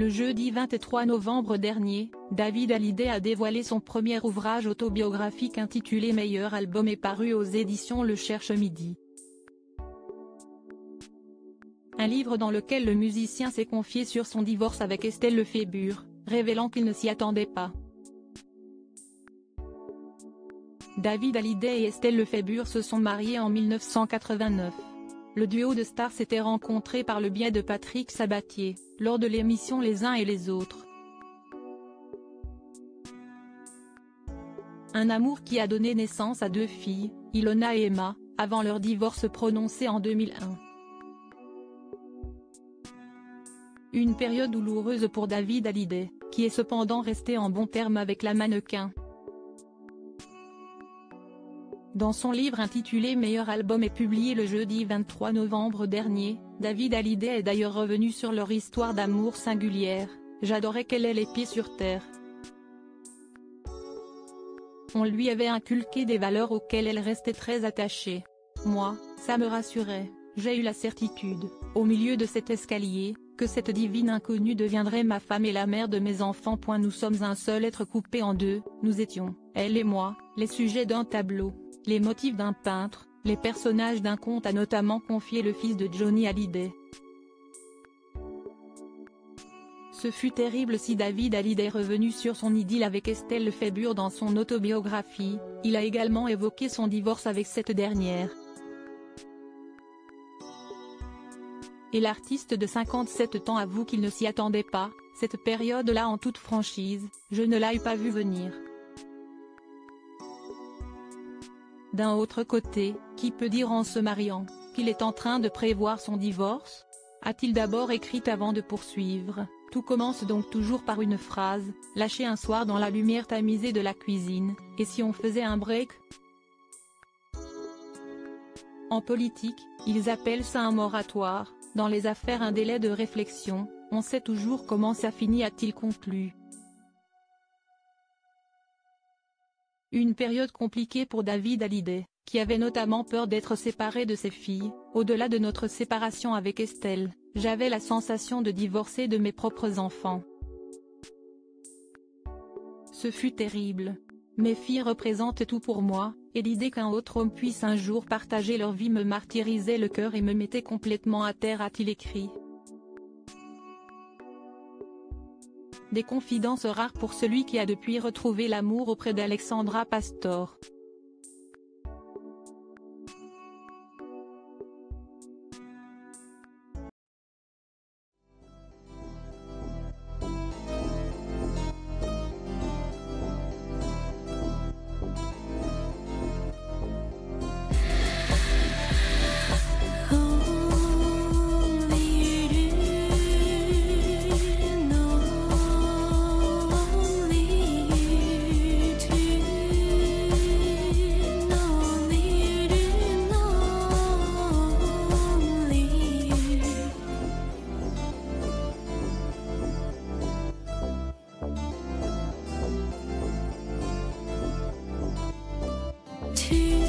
Le jeudi 23 novembre dernier, David Hallyday a dévoilé son premier ouvrage autobiographique intitulé Meilleur album et paru aux éditions Le Cherche Midi. Un livre dans lequel le musicien s'est confié sur son divorce avec Estelle Lefébure, révélant qu'il ne s'y attendait pas. David Hallyday et Estelle Lefébure se sont mariés en 1989. Le duo de stars s'était rencontré par le biais de Patrick Sabatier, lors de l'émission Les uns et les autres. Un amour qui a donné naissance à 2 filles, Ilona et Emma, avant leur divorce prononcé en 2001. Une période douloureuse pour David Hallyday, qui est cependant resté en bons termes avec la mannequin. Dans son livre intitulé Meilleur album et publié le jeudi 23 novembre dernier, David Hallyday est d'ailleurs revenu sur leur histoire d'amour singulière. J'adorais qu'elle ait les pieds sur terre. On lui avait inculqué des valeurs auxquelles elle restait très attachée. Moi, ça me rassurait, j'ai eu la certitude, au milieu de cet escalier, que cette divine inconnue deviendrait ma femme et la mère de mes enfants. Nous sommes un seul être coupé en deux, nous étions, elle et moi, les sujets d'un tableau, les motifs d'un peintre, les personnages d'un conte, a notamment confié le fils de Johnny Hallyday. Ce fut terrible. Si David Hallyday est revenu sur son idylle avec Estelle Lefébure dans son autobiographie, il a également évoqué son divorce avec cette dernière. Et l'artiste de 57 ans avoue qu'il ne s'y attendait pas, cette période-là en toute franchise, je ne l'ai pas vu venir. D'un autre côté, qui peut dire en se mariant, qu'il est en train de prévoir son divorce? A-t-il d'abord écrit avant de poursuivre? Tout commence donc toujours par une phrase, lâchée un soir dans la lumière tamisée de la cuisine, et si on faisait un break? En politique, ils appellent ça un moratoire, dans les affaires un délai de réflexion, on sait toujours comment ça finit, a-t-il conclu. Une période compliquée pour David Hallyday, qui avait notamment peur d'être séparé de ses filles. Au-delà de notre séparation avec Estelle, j'avais la sensation de divorcer de mes propres enfants. Ce fut terrible. Mes filles représentent tout pour moi, et l'idée qu'un autre homme puisse un jour partager leur vie me martyrisait le cœur et me mettait complètement à terre, a-t-il écrit. Des confidences rares pour celui qui a depuis retrouvé l'amour auprès d'Alexandra Pastor. To